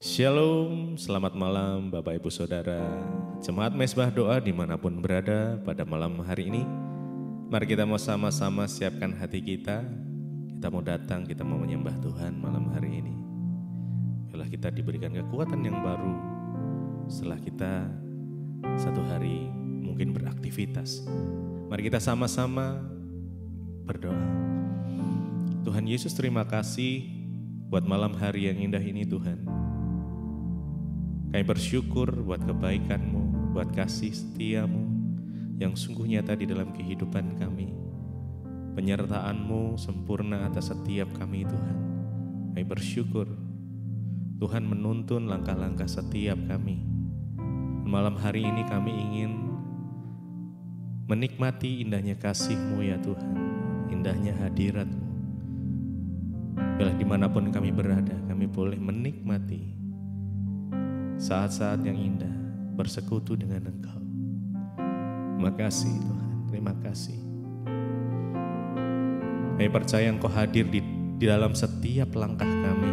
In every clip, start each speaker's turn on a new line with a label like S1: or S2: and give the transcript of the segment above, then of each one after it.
S1: Shalom, selamat malam Bapak Ibu Saudara, Jemaat Mezbah Doa dimanapun berada pada malam hari ini. Mari kita mau sama-sama siapkan hati kita mau datang, kita mau menyembah Tuhan malam hari ini. Biarlah kita diberikan kekuatan yang baru setelah kita satu hari mungkin beraktivitas. Mari kita sama-sama berdoa. Tuhan Yesus, terima kasih buat malam hari yang indah ini Tuhan. Kami bersyukur buat kebaikan-Mu, buat kasih setia-Mu yang sungguh nyata di dalam kehidupan kami. Penyertaan-Mu sempurna atas setiap kami Tuhan. Kami bersyukur Tuhan menuntun langkah-langkah setiap kami. Malam hari ini kami ingin menikmati indahnya kasih-Mu ya Tuhan, indahnya hadirat-Mu. Biarlah dimanapun kami berada, kami boleh menikmati saat-saat yang indah bersekutu dengan Engkau. Terima kasih Tuhan, terima kasih. Kami percaya Engkau hadir di dalam setiap langkah kami.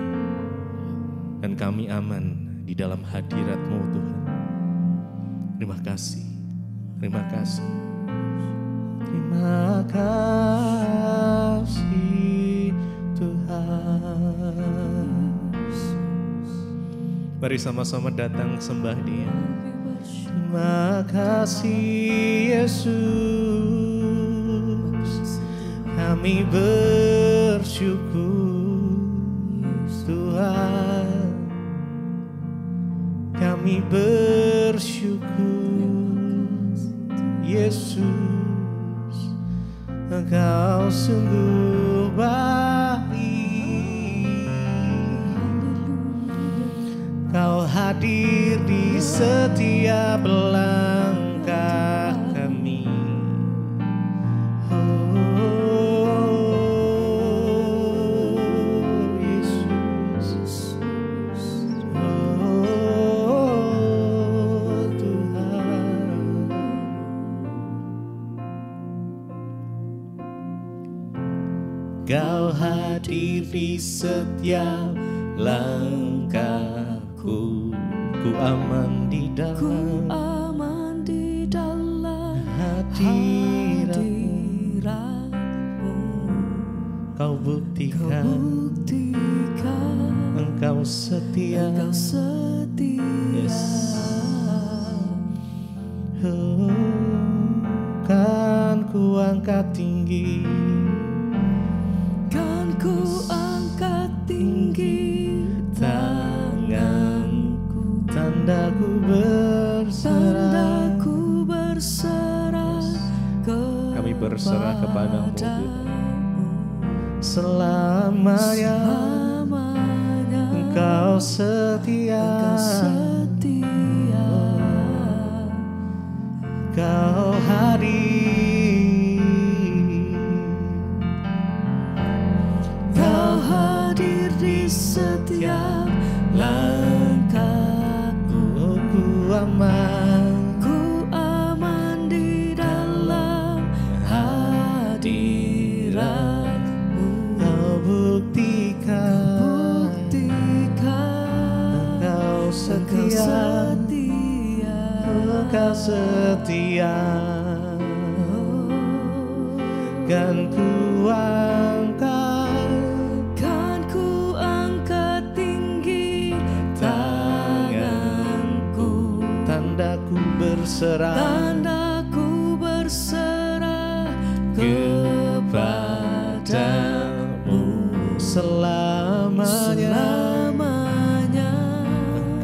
S1: Dan kami aman di dalam hadirat-Mu Tuhan. Terima kasih, terima kasih. Terima kasih Tuhan. Mari sama-sama datang sembah Dia. Terima kasih Yesus, kami bersyukur Tuhan, kami bersyukur Yesus, Engkau sungguh baik. Kau hadir di setiap langkah kami. Oh Yesus, oh Tuhan. Kau hadir di setiap langkah. Ku aman di dalam hadirat-Mu. Kau buktikan Engkau setia. Yes. Oh, kan ku angkat tinggi,
S2: kan ku angkat tinggi
S1: tandaku berserah, kami berserah kepadamu selamanya. Engkau setia, Kau hadir,
S2: Kau hadir di setiap langkahku.
S1: Ku
S2: aman di dalam hadirat-Mu.
S1: Kau buktikan Engkau setia, Engkau setia. Kan ku angkat tinggi tanganku, tandaku berserah kepadamu selamanya.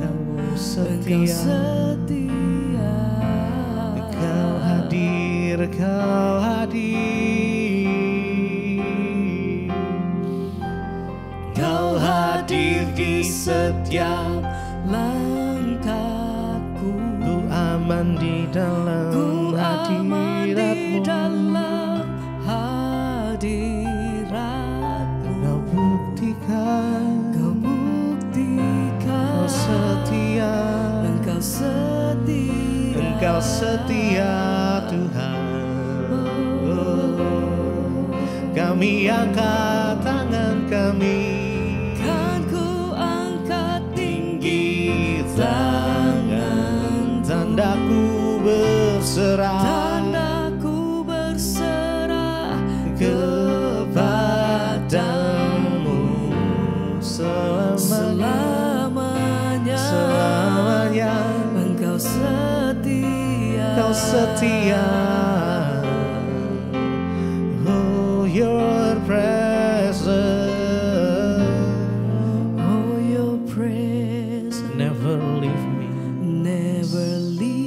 S1: Engkau setia, Engkau hadir, Kau hadir. Kau hadir di setiap langkahku. Ku aman di dalam hadirat-Mu. Kau buktikan Kau setia, Engkau setia Tuhan. Kami angkat tangan kami,
S2: Kan ku angkat tinggi
S1: berserah,
S2: Tandaku berserah
S1: kepadamu selamanya, selamanya.
S2: Engkau setia,
S1: Kau setia. Oh, your presence,
S2: oh your praise
S1: never leave me,
S2: never leaves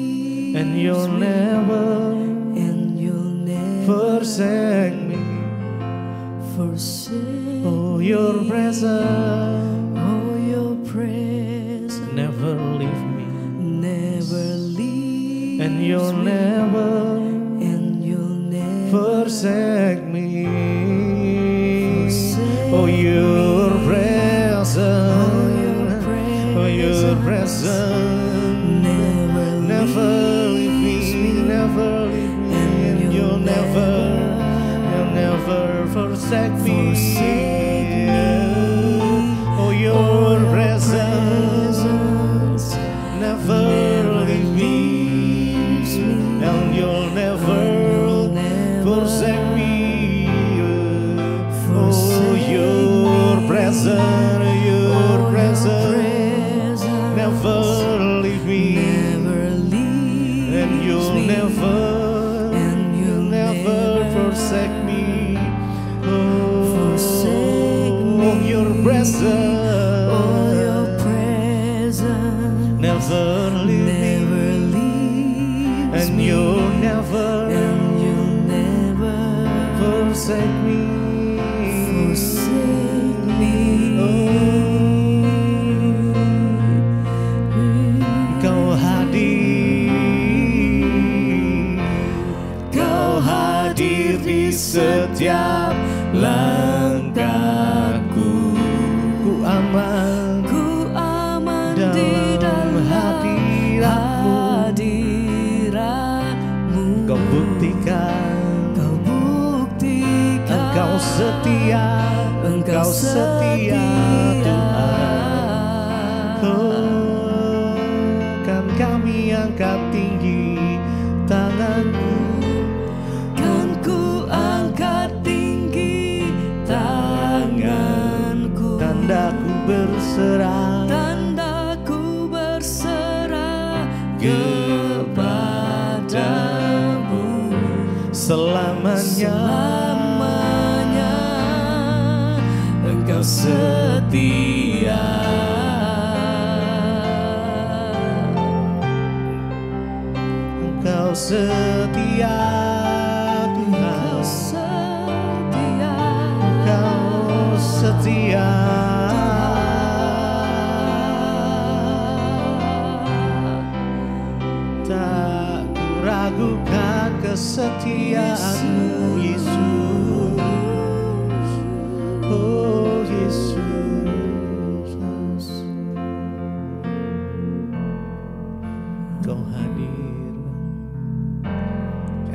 S1: and you'll
S2: me,
S1: never
S2: and you'll never
S1: forsake me.
S2: forsake
S1: Oh, your
S2: me.
S1: presence,
S2: Oh your praise
S1: never leave me,
S2: never leaves
S1: and you'll
S2: me,
S1: never
S2: and you'll never
S1: forsake me.
S2: forsake
S1: Oh, your
S2: me.
S1: presence,
S2: Oh your
S1: presence
S2: never
S1: never leave
S2: leaves
S1: me, never leave me, and you'll never forsake me. Oh, your presence never leave me, and you'll never forsake me. Oh, your presence never leave me, and you'll never forsake me. Oh, your presence never leave me, and you'll never forsake me. Kau hadir di setiap langkahku. Ku aman
S2: di dalam
S1: hadiratmu.
S2: hadiratmu.
S1: Kau buktikan Engkau setia, Engkau setia Tuhan. Oh, kan kami angkat tinggi tanganku,
S2: Kan ku angkat tinggi tanganku,
S1: tandaku berserah
S2: tandaku berserah kepadamu.
S1: selamanya.
S2: Engkau setia.
S1: Engkau setia Tuhan, Engkau setia. Tak kuragukan kesetiaan-Mu, Yesus. Oh Yesus,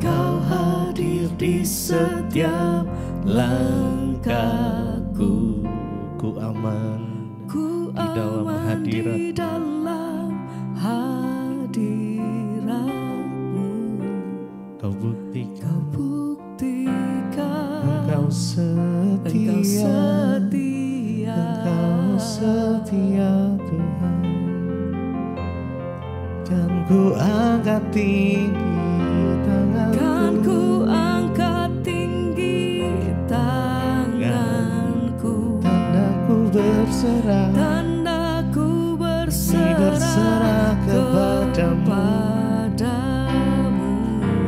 S1: Kau hadir di setiap langkahku. Ku aman di dalam hadirat.
S2: Di dalam hadirat-Mu.
S1: Kau buktikan
S2: Kau buktikan
S1: Engkau setia,
S2: Engkau setia.
S1: Engkau setia Tuhan. Kan ku angkat tinggi tanganku,
S2: Kan ku angkat tinggi tanganku,
S1: tandaku berserah,
S2: tandaku
S1: berserah
S2: berserah
S1: kepadamu.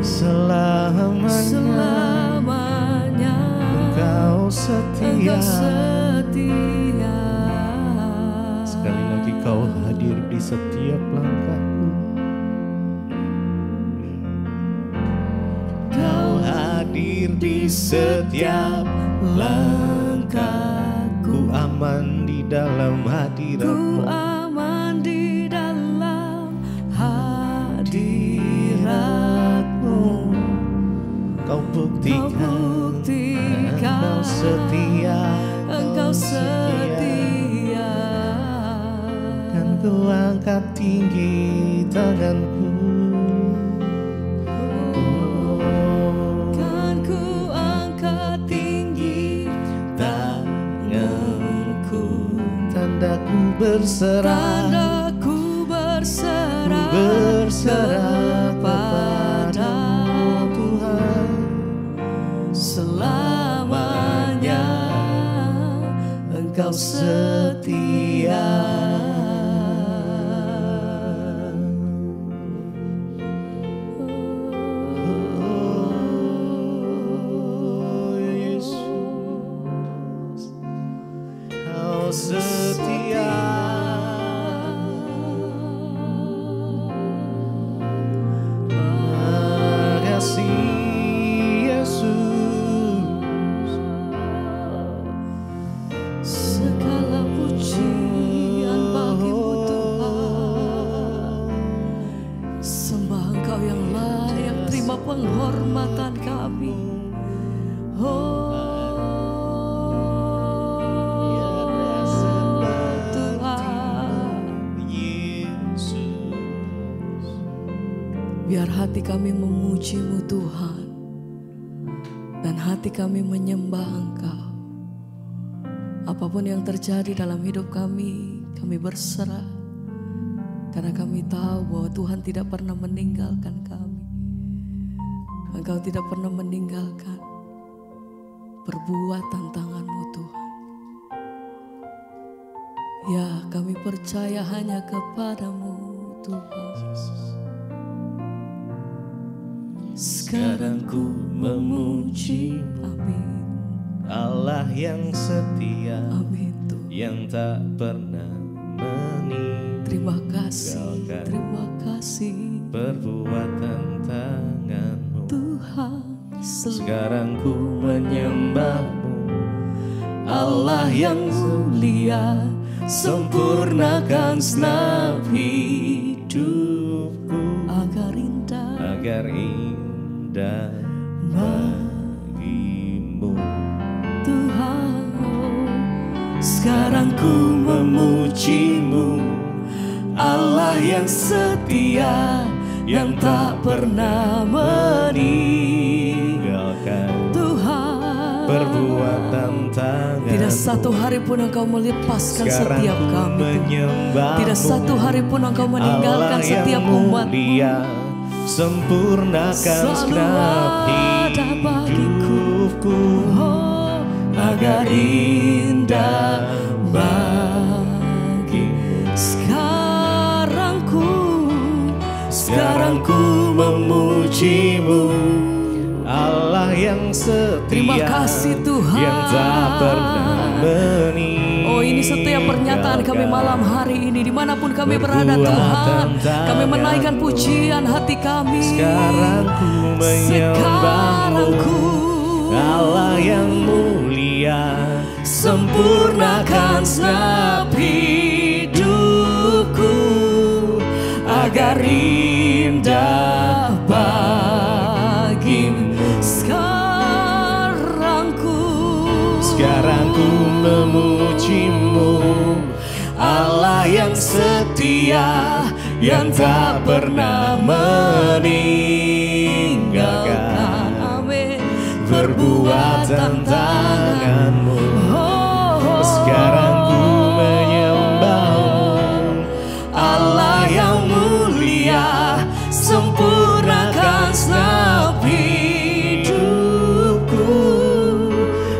S2: Selamanya
S1: Engkau setia.
S2: Engkau setia.
S1: Sekali lagi Kau hadir di setiap langkahku. Kau hadir di setiap langkahku. Aman di dalam
S2: Ku
S1: hadirat-Mu.
S2: aman di dalam hadirat-Mu.
S1: Kau
S2: Kau
S1: buktikan
S2: buktikan
S1: Engkau setia,
S2: Engkau setia.
S1: Kan ku angkat tinggi tanganku, berserah,
S2: karena ku berserah kepada Tuhan selamanya. Engkau setia.
S1: Oh Yesus, Kau setia. Makasih Yesus.
S2: Segala pujian bagimu Tuhan. Sembah Engkau yang layak, terima penghormatan kami. Oh Tuhan, biar hati kami memuji-Mu Tuhan, dan hati kami menyembah Engkau. Apapun yang terjadi dalam hidup kami berserah. Karena kami tahu bahwa Tuhan tidak pernah meninggalkan kami. Engkau tidak pernah meninggalkan perbuatan tangan-Mu Tuhan. Ya, kami percaya hanya kepadamu Tuhan.
S1: Sekarang ku memuji
S2: Amin.
S1: Allah yang setia,
S2: Amin Tuhan.
S1: yang tak pernah meninggalkan
S2: Terima kasih
S1: perbuatan tangan-Mu.
S2: Tuhan.
S1: Sekarang ku menyembah-Mu,
S2: Allah yang mulia, sempurnakan segenap
S1: hidupku
S2: agar indah
S1: bagimu.
S2: Tuhan. Sekarang ku memuji-Mu, Allah yang setia, yang tak pernah meninggalkan Tuhan.
S1: Perbuatan tangan,
S2: Tidak satu hari pun Engkau melepaskan setiap kami Tuhan. Tidak satu hari pun Engkau meninggalkan setiap umat.
S1: Sempurnakan segenap hidupku
S2: Agar indah bagimu. Sekarang ku memuji-Mu,
S1: Allah yang setia.
S2: Terima kasih Tuhan.
S1: Yang tak pernah meninggalkan.
S2: Oh, ini setiap pernyataan kami malam hari ini, dimanapun kami berada Tuhan, kami menaikkan pujian hati kami.
S1: Sekarang ku menyembah-Mu, Allah yang mulia,
S2: sempurnakan segenap hidupku agar indah bagimu. Sekarang ku
S1: memuji-Mu, Allah yang setia, yang tak pernah meninggalkan perbuatan tangan-Mu. Sekarang ku menyembah-Mu, Allah yang mulia, sempurnakan segenap hidupku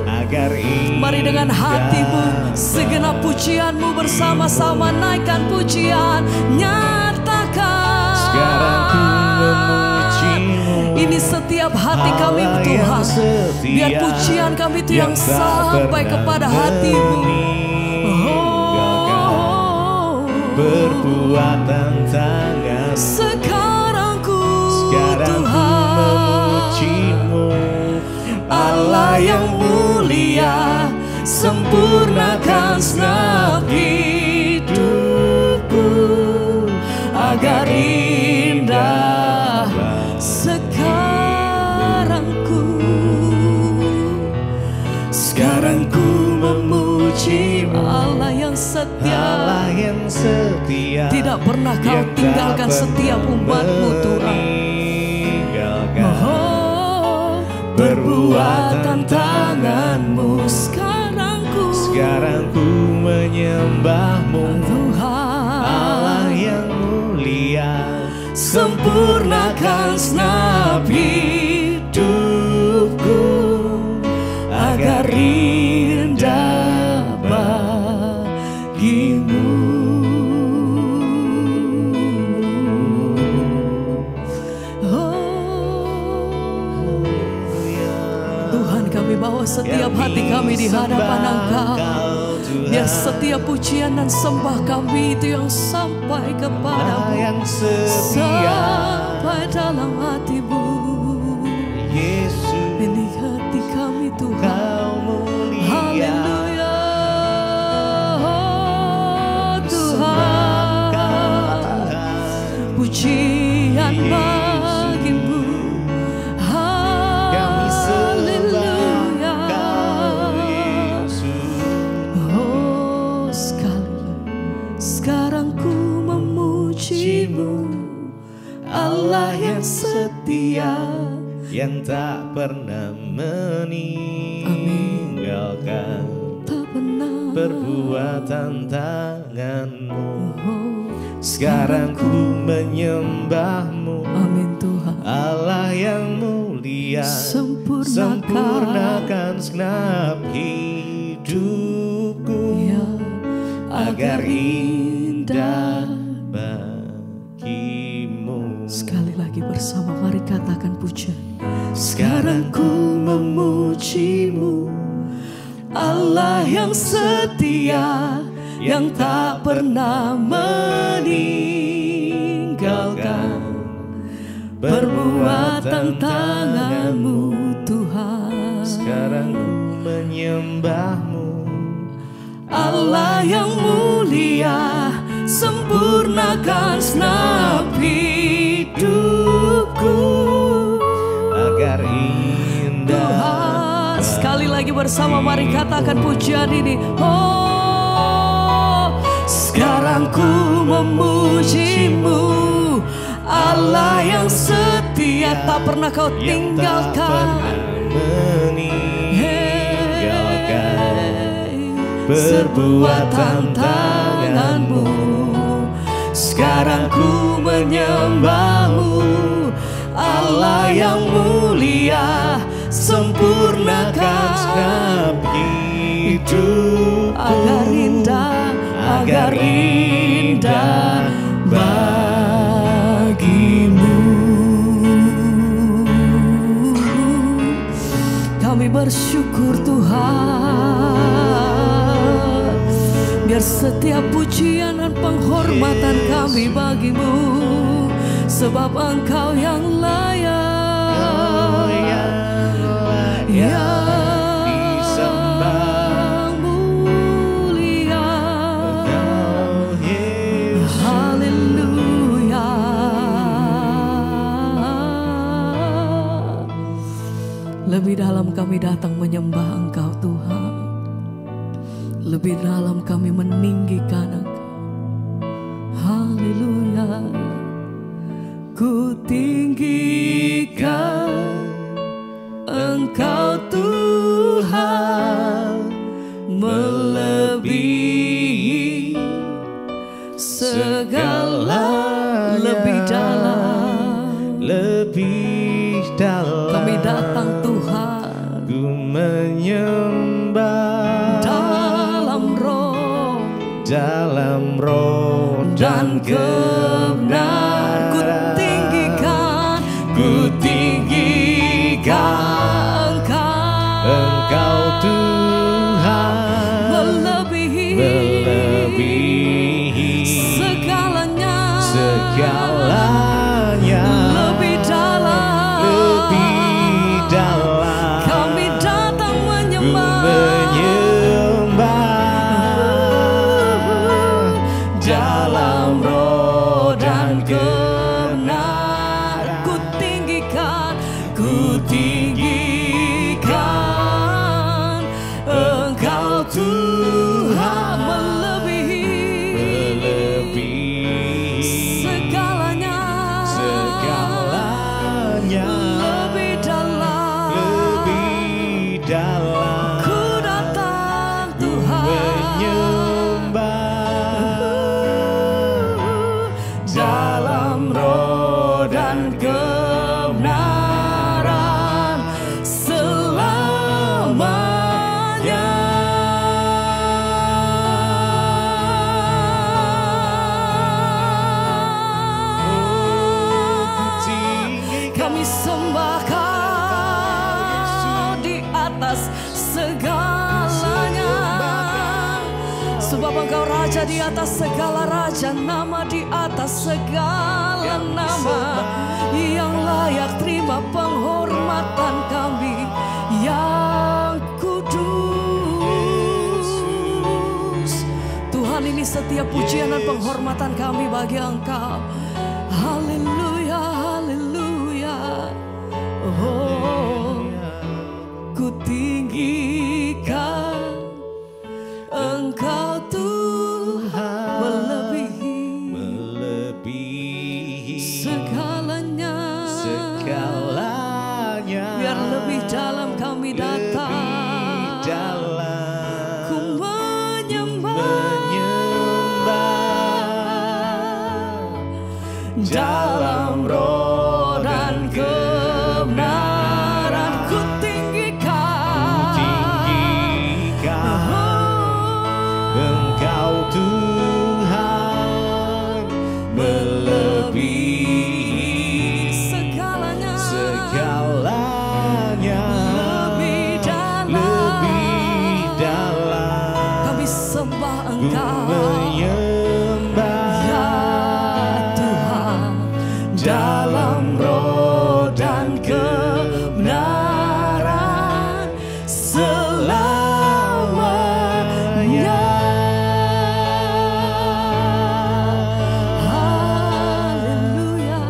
S1: agar indah.
S2: Mari dengan hatimu, segenap pujianmu bersama-sama naikkan pujian, nyatakan.
S1: Sekarang ku memuji-Mu,
S2: ini setiap hati kami Tuhan. Biar pujian kami itu yang sampai kepada hatimu.
S1: Perbuatan tangan.
S2: Sekarang ku
S1: Tuhan memuji-Mu, Allah yang mulia, sempurnakan segenap hidupku agar indah. Sekarang ku memuji-Mu,
S2: Allah yang setia,
S1: Allah yang setia,
S2: tidak pernah Kau tinggalkan setiap umat-Mu Tuhan. Perbuatan tangan-Mu. Sekarang ku
S1: menyembah-Mu,
S2: sempurnakan segenap hidupku agar indah bagimu. Tuhan, kami bawa setiap hati kami di hadapan Engkau. Biar setiap pujian dan sembah kami itu yang sampai kepadamu, sampai dalam hatimu.
S1: Yesus,
S2: ini hati kami Tuhan. Haleluya, oh Tuhan, pujian bagimu. Allah yang setia,
S1: yang tak pernah meninggalkan,
S2: tak pernah
S1: perbuatan tanganmu. Sekarang ku menyembahmu,
S2: amin Tuhan.
S1: Allah yang mulia, sempurnakan segenap hidupku ya, agar indah bagimu.
S2: Sekali lagi bersama mari katakan pujian. Sekarang ku memujimu, Allah yang setia, yang tak pernah meninggalkan, perbuatan tanganmu Tuhan.
S1: Sekarang ku menyembahmu,
S2: Allah yang mulia, sempurnakan segenap hidupku
S1: agar indah.
S2: Tuhan, sekali lagi bersama mari katakan pujian ini. Oh, sekarang ku memujimu, Allah yang setia, tak pernah kau tinggalkan, perbuatan tanganmu. Sekarang ku menyembahmu, Allah yang mulia, sempurnakan
S1: segenap hidupku
S2: agar indah bagimu. Kami bersyukur Tuhan, biar setiap pujian dan penghormatan kami bagimu, sebab Engkau yang layak, yang disembah mulia. Haleluya. Lebih dalam kami datang menyembah Engkau Tuhan, lebih dalam kami meninggikan Engkau. Haleluya. Ku tinggikan Engkau Tuhan, melebihi segala, lebih dalam, kami datang Tuhan,
S1: ku menyembah dalam roh dan kebenaran. Ku tinggikan Engkau Tuhan, melebihi segalanya, lebih dalam, kami datang menyembah dalam roh dan kebenaran. Ku tinggikan Engkau Tuhan, melebihi segalanya, lebih dalam, ku datang Tuhan, menyembah dalam roh
S2: sembah Kau di atas segalanya. Sebab Engkau Raja di atas segala raja, nama di atas segala nama, yang layak terima penghormatan kami yang kudus. Tuhan, ini setiap pujian dan penghormatan kami bagi Engkau. Haleluya, haleluya. Oh, ku tinggikan Engkau Tuhan, melebihi segalanya. Biar lebih dalam kami datang, ku menyembah dalam roh dan kebenaran. Ku tinggikan
S1: Engkau Tuhan, melebihi
S2: segalanya, lebih dalam kami sembah Engkau ya Tuhan, dalam roh dan kebenaran selamanya. Haleluya.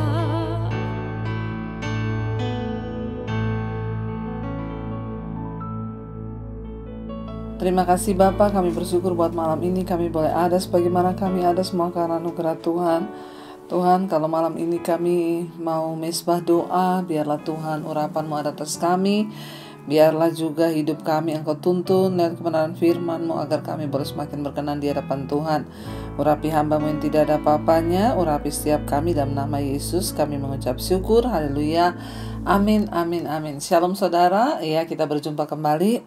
S3: Terima kasih Bapa, kami bersyukur buat malam ini kami boleh ada sebagaimana kami ada semua karena anugerah Tuhan. Tuhan, kalau malam ini kami mau mesbah doa, biarlah Tuhan urapan-Mu ada atas kami. Biarlah juga hidup kami Engkau tuntun dan kebenaran firman-Mu agar kami boleh semakin berkenan di hadapan Tuhan. Urapi hamba-Mu yang tidak ada apa-apanya, urapi setiap kami dalam nama Yesus kami mengucap syukur. Haleluya. Amin, amin, amin. Shalom saudara, ya kita berjumpa kembali.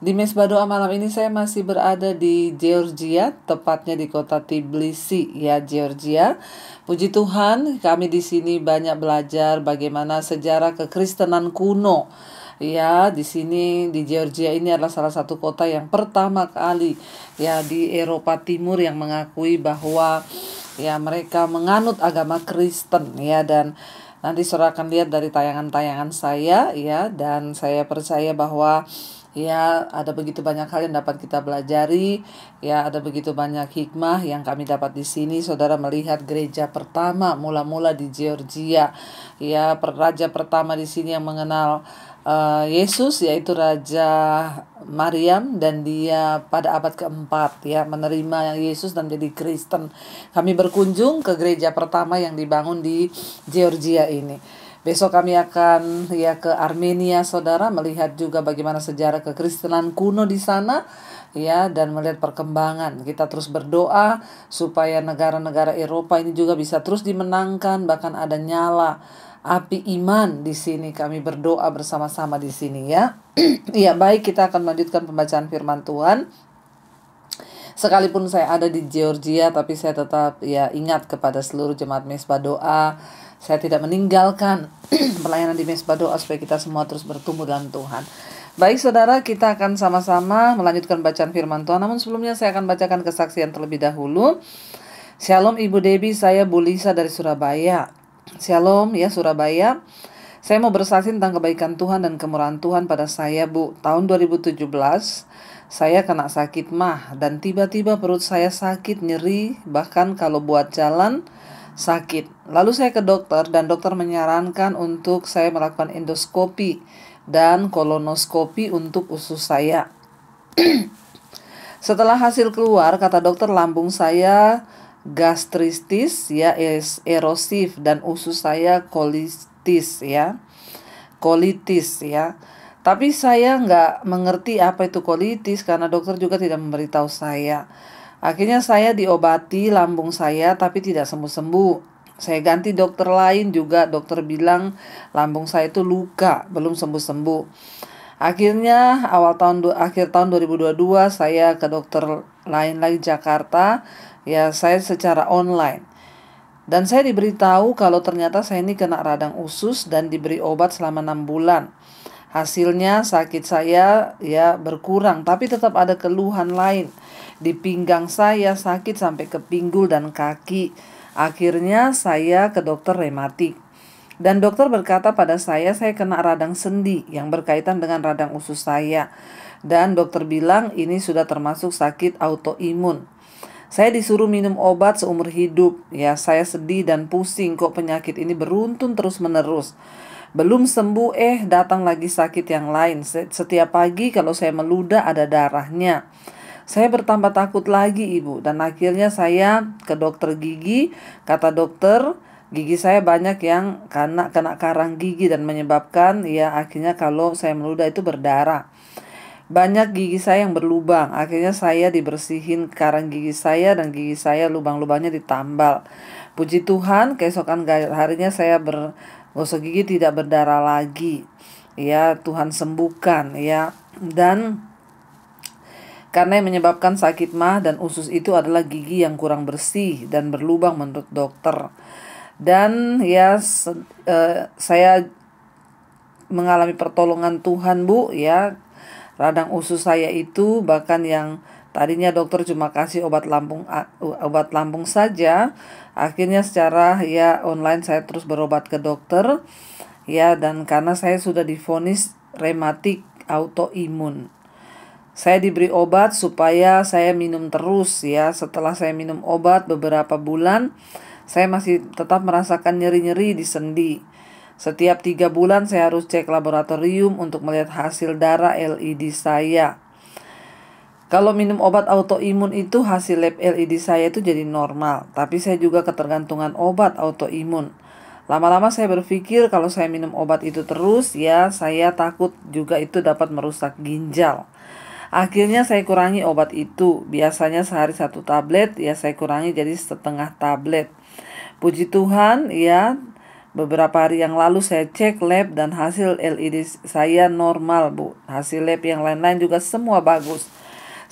S3: Di mesbah doa malam ini saya masih berada di Georgia, tepatnya di kota Tbilisi, ya Georgia. Puji Tuhan, kami di sini banyak belajar bagaimana sejarah kekristenan kuno. Ya, di sini di Georgia ini adalah salah satu kota yang pertama kali ya di Eropa Timur yang mengakui bahwa ya mereka menganut agama Kristen ya, dan nanti saudara akan lihat dari tayangan-tayangan saya ya, dan saya percaya bahwa ya ada begitu banyak hal yang dapat kita pelajari, ya ada begitu banyak hikmah yang kami dapat di sini. Saudara melihat gereja pertama mula-mula di Georgia, ya raja pertama di sini yang mengenal Yesus yaitu Raja Maryam, dan dia pada abad keempat ya menerima Yesus dan jadi Kristen. Kami berkunjung ke gereja pertama yang dibangun di Georgia ini. Besok kami akan ya ke Armenia, saudara, melihat juga bagaimana sejarah kekristenan kuno di sana, ya, dan melihat perkembangan. Kita terus berdoa supaya negara-negara Eropa ini juga bisa terus dimenangkan, bahkan ada nyala api iman di sini. Kami berdoa bersama-sama di sini, ya. Ya, baik, kita akan melanjutkan pembacaan firman Tuhan. Sekalipun saya ada di Georgia, tapi saya tetap ya ingat kepada seluruh jemaat mesbah doa. Saya tidak meninggalkan pelayanan di mesbah doa supaya kita semua terus bertumbuh dalam Tuhan. Baik saudara, kita akan sama-sama melanjutkan bacaan firman Tuhan. Namun sebelumnya saya akan bacakan kesaksian terlebih dahulu. Shalom Ibu Debbie, saya Bu Lisa dari Surabaya. Shalom ya Surabaya. Saya mau bersaksi tentang kebaikan Tuhan dan kemurahan Tuhan pada saya, Bu. Tahun 2017 saya kena sakit mah, dan tiba-tiba perut saya sakit, nyeri, bahkan kalau buat jalan sakit. Lalu saya ke dokter dan dokter menyarankan untuk saya melakukan endoskopi dan kolonoskopi untuk usus saya. Setelah hasil keluar, kata dokter lambung saya gastritis ya, erosif, dan usus saya kolitis ya. Tapi saya nggak mengerti apa itu kolitis karena dokter juga tidak memberitahu saya. Akhirnya saya diobati lambung saya tapi tidak sembuh-sembuh. Saya ganti dokter lain juga, dokter bilang lambung saya itu luka, belum sembuh-sembuh. Akhirnya akhir tahun 2022 saya ke dokter lain lagi Jakarta, ya saya secara online. Dan saya diberitahu kalau ternyata saya ini kena radang usus dan diberi obat selama 6 bulan. Hasilnya sakit saya ya berkurang, tapi tetap ada keluhan lain. Di pinggang saya sakit sampai ke pinggul dan kaki. Akhirnya saya ke dokter rematik. Dan dokter berkata pada saya kena radang sendi yang berkaitan dengan radang usus saya. Dan dokter bilang ini sudah termasuk sakit autoimun. Saya disuruh minum obat seumur hidup. Ya, saya sedih dan pusing kok penyakit ini beruntun terus-menerus. Belum sembuh datang lagi sakit yang lain. Setiap pagi kalau saya meludah ada darahnya. Saya bertambah takut lagi, Ibu. Dan akhirnya saya ke dokter gigi. Kata dokter, gigi saya banyak yang kena karang gigi dan menyebabkan ya akhirnya kalau saya meludah itu berdarah. Banyak gigi saya yang berlubang. Akhirnya saya dibersihin karang gigi saya dan gigi saya lubang-lubangnya ditambal. Puji Tuhan, keesokan harinya saya bergosok gigi tidak berdarah lagi. Ya, Tuhan sembuhkan ya. Dan karena yang menyebabkan sakit mah dan usus itu adalah gigi yang kurang bersih dan berlubang menurut dokter. Dan ya saya mengalami pertolongan Tuhan, Bu, ya. Radang usus saya itu bahkan yang tadinya dokter cuma kasih obat lambung saja, akhirnya secara ya online saya terus berobat ke dokter ya, dan karena saya sudah divonis rematik autoimun. Saya diberi obat supaya saya minum terus ya. Setelah saya minum obat beberapa bulan, saya masih tetap merasakan nyeri-nyeri di sendi. Setiap 3 bulan saya harus cek laboratorium untuk melihat hasil darah LED saya. Kalau minum obat autoimun itu hasil lab LED saya itu jadi normal. Tapi saya juga ketergantungan obat autoimun. Lama-lama saya berpikir kalau saya minum obat itu terus ya saya takut juga itu dapat merusak ginjal. Akhirnya saya kurangi obat itu. Biasanya sehari 1 tablet ya saya kurangi jadi setengah tablet. Puji Tuhan ya. Beberapa hari yang lalu saya cek lab dan hasil LED saya normal, Bu. Hasil lab yang lain-lain juga semua bagus.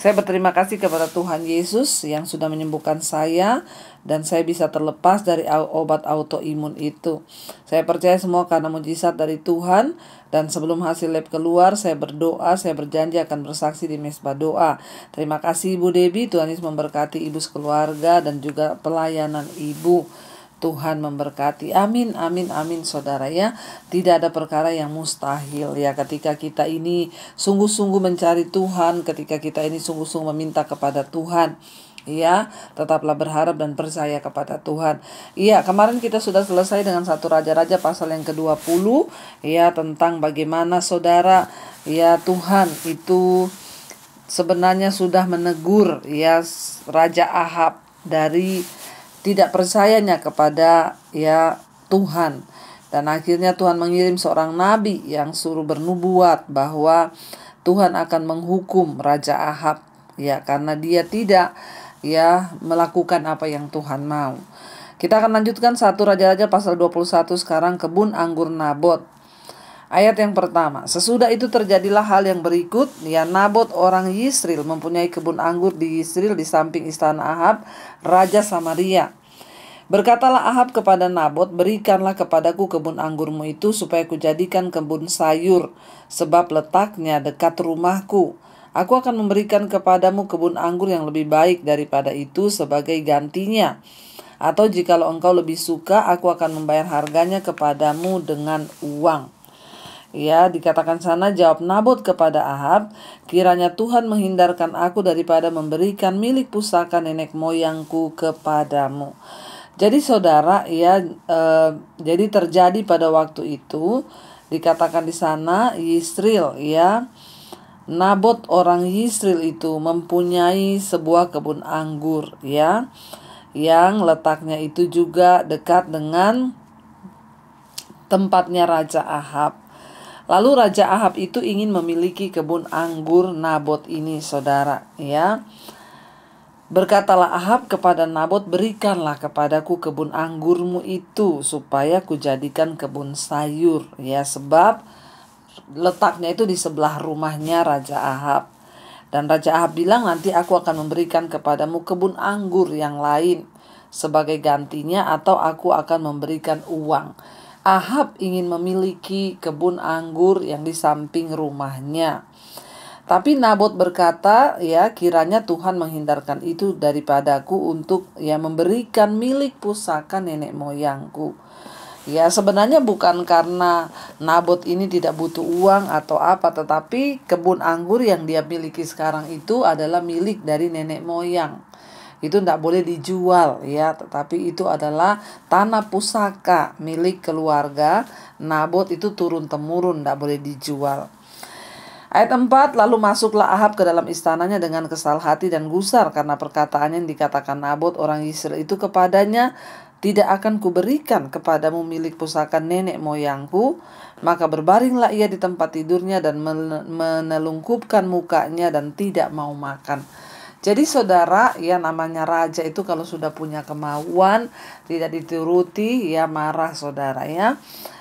S3: Saya berterima kasih kepada Tuhan Yesus yang sudah menyembuhkan saya dan saya bisa terlepas dari obat autoimun itu. Saya percaya semua karena mujizat dari Tuhan, dan sebelum hasil lab keluar saya berdoa, saya berjanji akan bersaksi di Mesbah Doa. Terima kasih Ibu Debbie, Tuhan Yesus memberkati Ibu sekeluarga dan juga pelayanan Ibu. Tuhan memberkati. Amin, amin, amin, saudara ya. Tidak ada perkara yang mustahil ya. Ketika kita ini sungguh-sungguh mencari Tuhan, ketika kita ini sungguh-sungguh meminta kepada Tuhan, ya, tetaplah berharap dan percaya kepada Tuhan. Iya, kemarin kita sudah selesai dengan 1 Raja-Raja pasal yang ke-20, ya, tentang bagaimana saudara, ya, Tuhan itu sebenarnya sudah menegur ya Raja Ahab dari tidak percayanya kepada ya Tuhan. Dan akhirnya Tuhan mengirim seorang nabi yang suruh bernubuat bahwa Tuhan akan menghukum Raja Ahab ya karena dia tidak ya melakukan apa yang Tuhan mau. Kita akan lanjutkan 1 Raja-Raja pasal 21 sekarang, kebun anggur Nabot. Ayat yang pertama, sesudah itu terjadilah hal yang berikut, ya, Nabot orang Yisril mempunyai kebun anggur di Yisril di samping istana Ahab, Raja Samaria. Berkatalah Ahab kepada Nabot, berikanlah kepadaku kebun anggurmu itu supaya kujadikan kebun sayur, sebab letaknya dekat rumahku. Aku akan memberikan kepadamu kebun anggur yang lebih baik daripada itu sebagai gantinya. Atau jikalau engkau lebih suka, aku akan membayar harganya kepadamu dengan uang. Ya, dikatakan sana, jawab Nabot kepada Ahab, kiranya Tuhan menghindarkan aku daripada memberikan milik pusaka nenek moyangku kepadamu. Jadi saudara, ya, jadi terjadi pada waktu itu, dikatakan di sana Yisril, ya, Nabot orang Yisril itu mempunyai sebuah kebun anggur, ya, yang letaknya itu juga dekat dengan tempatnya Raja Ahab. Lalu Raja Ahab itu ingin memiliki kebun anggur Nabot ini, saudara, ya. Berkatalah Ahab kepada Nabot, berikanlah kepadaku kebun anggurmu itu supaya kujadikan kebun sayur, ya, sebab letaknya itu di sebelah rumahnya Raja Ahab. Dan Raja Ahab bilang, nanti aku akan memberikan kepadamu kebun anggur yang lain sebagai gantinya atau aku akan memberikan uang. Ahab ingin memiliki kebun anggur yang di samping rumahnya. Tapi Nabot berkata, ya kiranya Tuhan menghindarkan itu daripadaku untuk memberikan milik pusaka nenek moyangku. Ya sebenarnya bukan karena Nabot ini tidak butuh uang atau apa, tetapi kebun anggur yang dia miliki sekarang itu adalah milik dari nenek moyang. Itu tidak boleh dijual ya, tetapi itu adalah tanah pusaka milik keluarga Nabot, itu turun-temurun, tidak boleh dijual. Ayat 4, lalu masuklah Ahab ke dalam istananya dengan kesal hati dan gusar karena perkataan yang dikatakan Nabot orang Yisrael itu kepadanya, tidak akan kuberikan kepadamu milik pusaka nenek moyangku. Maka berbaringlah ia di tempat tidurnya dan menelungkupkan mukanya dan tidak mau makan. Jadi saudara, ya namanya raja itu kalau sudah punya kemauan tidak dituruti, ya marah saudara ya.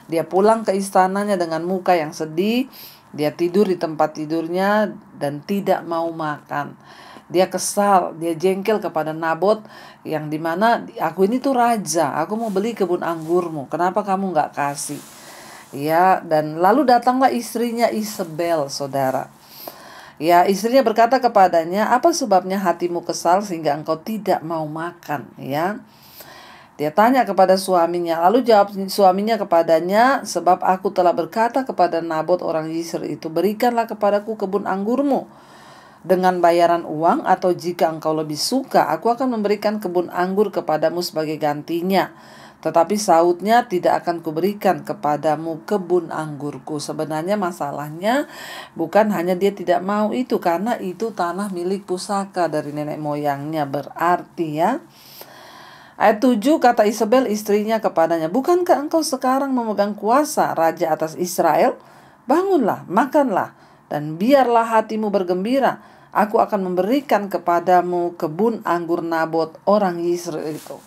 S3: Dia pulang ke istananya dengan muka yang sedih. Dia tidur di tempat tidurnya dan tidak mau makan. Dia kesal, dia jengkel kepada Nabot yang dimana aku ini tuh raja, aku mau beli kebun anggurmu, kenapa kamu gak kasih? Ya, dan lalu datanglah istrinya Isabel, saudara. Ya, istrinya berkata kepadanya, apa sebabnya hatimu kesal sehingga engkau tidak mau makan? Ya. Dia tanya kepada suaminya, lalu jawab suaminya kepadanya, sebab aku telah berkata kepada Nabot orang Yisrael itu, berikanlah kepadaku kebun anggurmu dengan bayaran uang, atau jika engkau lebih suka, aku akan memberikan kebun anggur kepadamu sebagai gantinya. Tetapi sautnya, tidak akan kuberikan kepadamu kebun anggurku. Sebenarnya masalahnya bukan hanya dia tidak mau itu, karena itu tanah milik pusaka dari nenek moyangnya, berarti ya. Ayat 7, kata Isabel istrinya kepadanya, bukankah engkau sekarang memegang kuasa raja atas Israel? Bangunlah, makanlah, dan biarlah hatimu bergembira. Aku akan memberikan kepadamu kebun anggur Nabot orang Yisrael itu.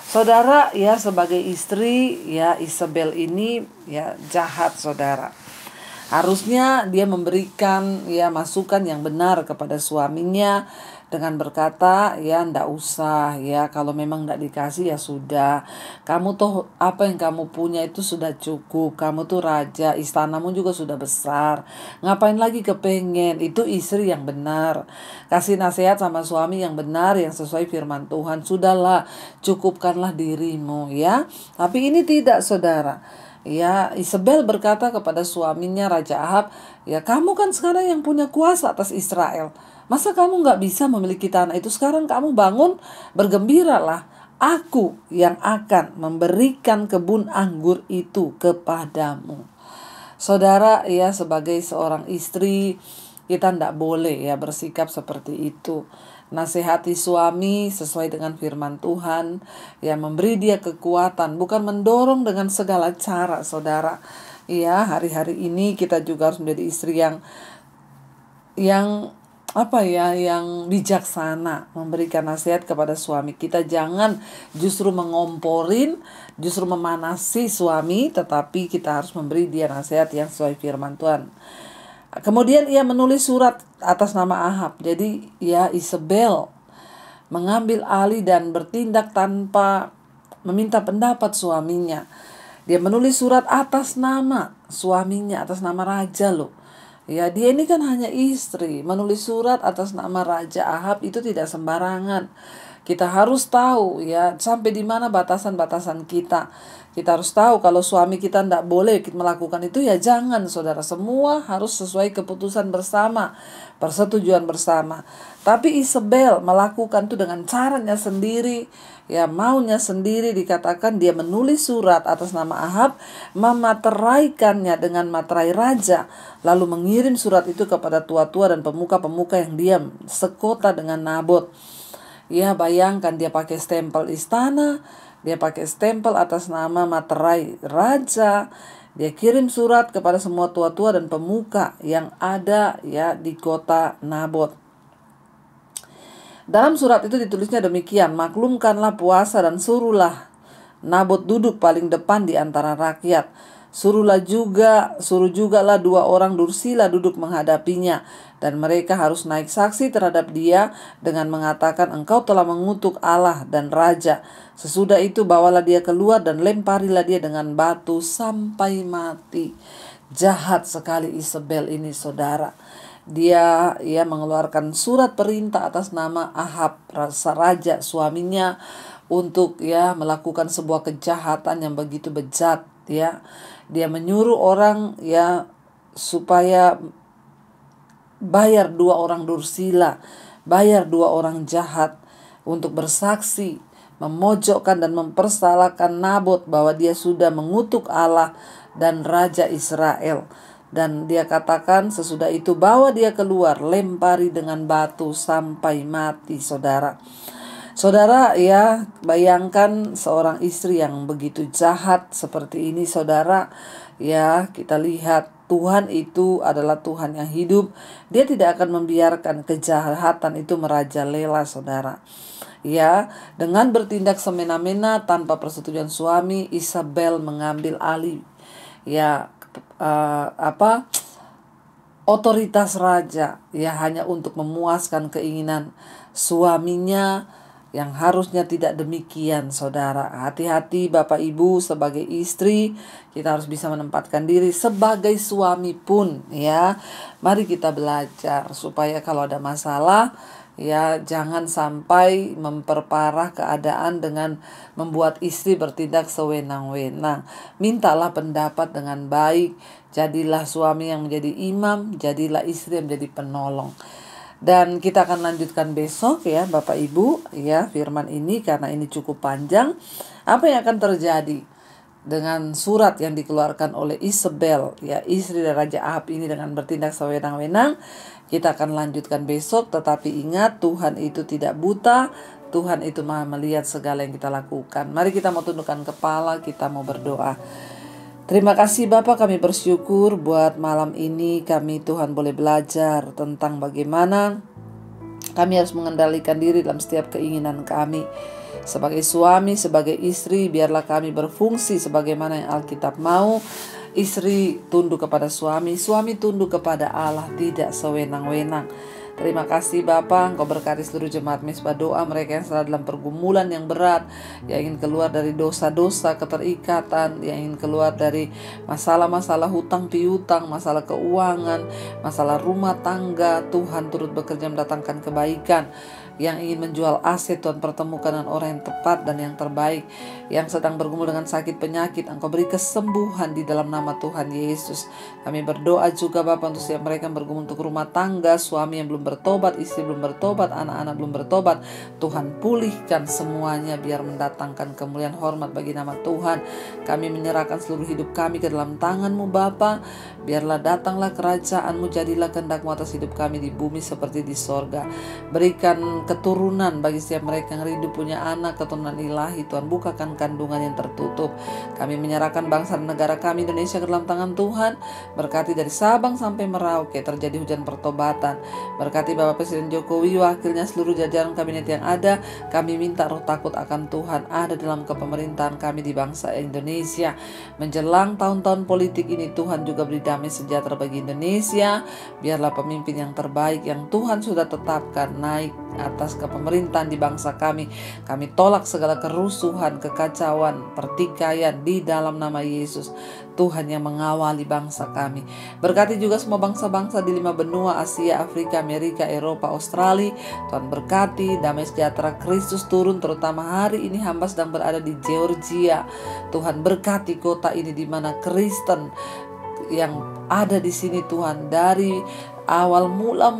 S3: Saudara, ya sebagai istri, ya Isabel ini ya jahat saudara. Harusnya dia memberikan ya masukan yang benar kepada suaminya dengan berkata, ya ndak usah ya, kalau memang ndak dikasih ya sudah. Kamu tuh apa yang kamu punya itu sudah cukup. Kamu tuh raja, istanamu juga sudah besar. Ngapain lagi kepengen? Itu istri yang benar. Kasih nasihat sama suami yang benar, yang sesuai firman Tuhan. Sudahlah, cukupkanlah dirimu ya. Tapi ini tidak saudara. Ya, Isabel berkata kepada suaminya Raja Ahab, ya kamu kan sekarang yang punya kuasa atas Israel. Masa kamu gak bisa memiliki tanah itu? Sekarang kamu bangun, bergembiralah. Aku yang akan memberikan kebun anggur itu kepadamu. Saudara, ya sebagai seorang istri, kita tidak boleh ya bersikap seperti itu. Nasihati suami sesuai dengan firman Tuhan, ya memberi dia kekuatan, bukan mendorong dengan segala cara, saudara. Ya, hari-hari ini kita juga harus menjadi istri yang bijaksana, memberikan nasihat kepada suami kita. Jangan justru mengomporin, justru memanasi suami, tetapi kita harus memberi dia nasihat yang sesuai firman Tuhan. Kemudian ia menulis surat atas nama Ahab. Jadi ya Isabel mengambil alih dan bertindak tanpa meminta pendapat suaminya. Dia menulis surat atas nama suaminya, atas nama raja loh. Ya, dia ini kan hanya istri. Menulis surat atas nama Raja Ahab itu tidak sembarangan. Kita harus tahu ya sampai di mana batasan-batasan kita. Kita harus tahu kalau suami kita tidak boleh melakukan itu, ya jangan saudara. Semua harus sesuai keputusan bersama, persetujuan bersama. Tapi Isabel melakukan itu dengan caranya sendiri, ya maunya sendiri. Dikatakan dia menulis surat atas nama Ahab, memateraikannya dengan materai raja, lalu mengirim surat itu kepada tua-tua dan pemuka-pemuka yang diam sekota dengan Nabot. Ya bayangkan, dia pakai stempel istana, dia pakai stempel atas nama materai raja. Dia kirim surat kepada semua tua-tua dan pemuka yang ada ya di kota Nabot. Dalam surat itu ditulisnya demikian, maklumkanlah puasa dan suruhlah Nabot duduk paling depan di antara rakyat. Suruh jugalah 2 orang dursila duduk menghadapinya, dan mereka harus naik saksi terhadap dia dengan mengatakan, engkau telah mengutuk Allah dan Raja. Sesudah itu bawalah dia keluar dan lemparilah dia dengan batu sampai mati. Jahat sekali Isabel ini, saudara. Dia mengeluarkan surat perintah atas nama Ahab, raja suaminya, untuk melakukan sebuah kejahatan yang begitu bejat. Dia menyuruh orang supaya bayar 2 orang dursila, bayar 2 orang jahat untuk bersaksi, memojokkan dan mempersalahkan Nabot bahwa dia sudah mengutuk Allah dan Raja Israel. Dan dia katakan sesudah itu bawa dia keluar, lempari dengan batu sampai mati, saudara. Saudara, bayangkan seorang istri yang begitu jahat seperti ini, saudara. Kita lihat Tuhan itu adalah Tuhan yang hidup. Dia tidak akan membiarkan kejahatan itu merajalela, saudara. Dengan bertindak semena-mena tanpa persetujuan suami, Isabel mengambil alih otoritas raja, hanya untuk memuaskan keinginan suaminya, yang harusnya tidak demikian, saudara. Hati-hati Bapak Ibu, sebagai istri kita harus bisa menempatkan diri, sebagai suami pun mari kita belajar supaya kalau ada masalah jangan sampai memperparah keadaan dengan membuat istri bertindak sewenang-wenang. Mintalah pendapat dengan baik. Jadilah suami yang menjadi imam, jadilah istri yang menjadi penolong. Dan kita akan lanjutkan besok Bapak Ibu firman ini, karena ini cukup panjang. Apa yang akan terjadi dengan surat yang dikeluarkan oleh Isabel, istri dari Raja Ahab ini, dengan bertindak sewenang-wenang? Kita akan lanjutkan besok. Tetapi ingat, Tuhan itu tidak buta. Tuhan itu Maha melihat segala yang kita lakukan. Mari kita mau tundukkan kepala, kita mau berdoa. Terima kasih Bapa, kami bersyukur buat malam ini kami Tuhan boleh belajar tentang bagaimana kami harus mengendalikan diri dalam setiap keinginan kami. Sebagai suami, sebagai istri, biarlah kami berfungsi sebagaimana yang Alkitab mau. Istri tunduk kepada suami, suami tunduk kepada Allah, tidak sewenang-wenang. Terima kasih Bapa, Engkau berkati seluruh jemaat Mezbah Doa, mereka yang sedang dalam pergumulan yang berat, yang ingin keluar dari dosa-dosa, keterikatan, yang ingin keluar dari masalah-masalah hutang piutang, masalah keuangan, masalah rumah tangga. Tuhan turut bekerja mendatangkan kebaikan. Yang ingin menjual aset, Tuhan pertemukan dengan orang yang tepat dan yang terbaik. Yang sedang bergumul dengan sakit penyakit, Engkau beri kesembuhan di dalam nama Tuhan Yesus. Kami berdoa juga Bapa untuk setiap mereka yang bergumul untuk rumah tangga, suami yang belum bertobat, istri belum bertobat, anak-anak belum bertobat. Tuhan pulihkan semuanya biar mendatangkan kemuliaan hormat bagi nama Tuhan. Kami menyerahkan seluruh hidup kami ke dalam tangan-Mu Bapa. Biarlah datanglah kerajaan-Mu, jadilah kehendak-Mu atas hidup kami di bumi seperti di sorga. Berikan keturunan bagi setiap mereka yang rindu punya anak, keturunan ilahi. Tuhan bukakan kandungan yang tertutup. Kami menyerahkan bangsa dan negara kami Indonesia ke dalam tangan Tuhan. Berkati dari Sabang sampai Merauke terjadi hujan pertobatan. Berkati Bapak Presiden Jokowi, wakilnya, seluruh jajaran kabinet yang ada. Kami minta roh takut akan Tuhan ada dalam kepemerintahan kami di bangsa Indonesia. Menjelang tahun-tahun politik ini, Tuhan juga beri damai sejahtera bagi Indonesia. Biarlah pemimpin yang terbaik yang Tuhan sudah tetapkan naik atas kepemerintahan di bangsa kami. Kami tolak segala kerusuhan, kekacauan, pertikaian di dalam nama Yesus. Tuhan yang mengawali bangsa kami. Berkati juga semua bangsa-bangsa di 5 benua, Asia, Afrika, Amerika, Eropa, Australia. Tuhan berkati damai sejahtera Kristus turun, terutama hari ini hamba sedang berada di Georgia. Tuhan berkati kota ini di mana Kristen yang ada di sini Tuhan, dari awal mula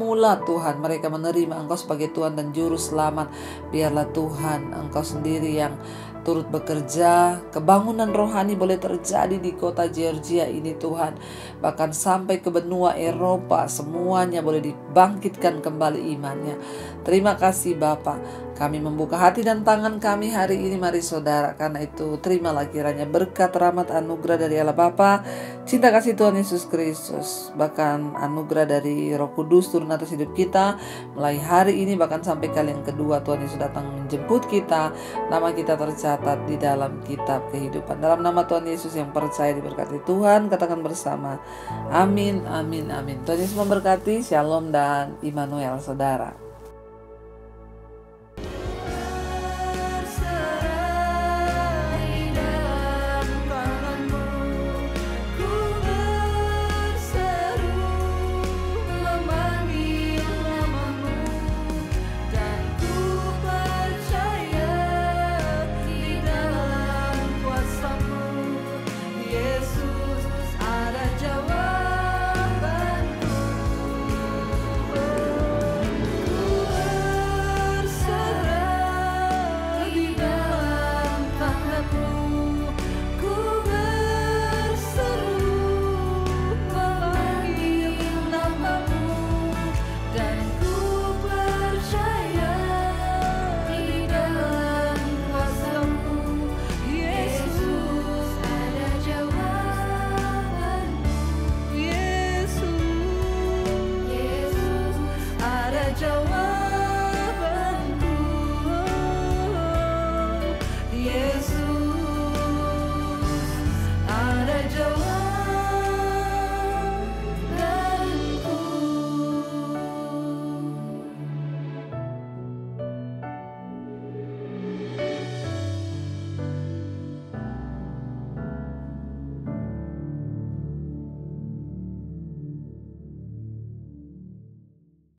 S3: Tuhan mereka menerima Engkau sebagai Tuhan dan Juru Selamat. Biarlah Tuhan Engkau sendiri yang turut bekerja. Kebangunan rohani boleh terjadi di kota Georgia ini Tuhan. Bahkan sampai ke benua Eropa, semuanya boleh dibangkitkan kembali imannya. Terima kasih Bapa. Kami membuka hati dan tangan kami hari ini, mari saudara. Karena itu terimalah kiranya berkat, rahmat, anugerah dari Allah Bapa, cinta kasih Tuhan Yesus Kristus, bahkan anugerah dari Roh Kudus turun atas hidup kita mulai hari ini bahkan sampai kali yang kedua Tuhan Yesus datang menjemput kita. Nama kita tercatat tercatat di dalam kitab kehidupan. Dalam nama Tuhan Yesus yang percaya diberkati Tuhan, katakan bersama, amin, amin, amin. Tuhan Yesus memberkati, shalom dan Immanuel saudara.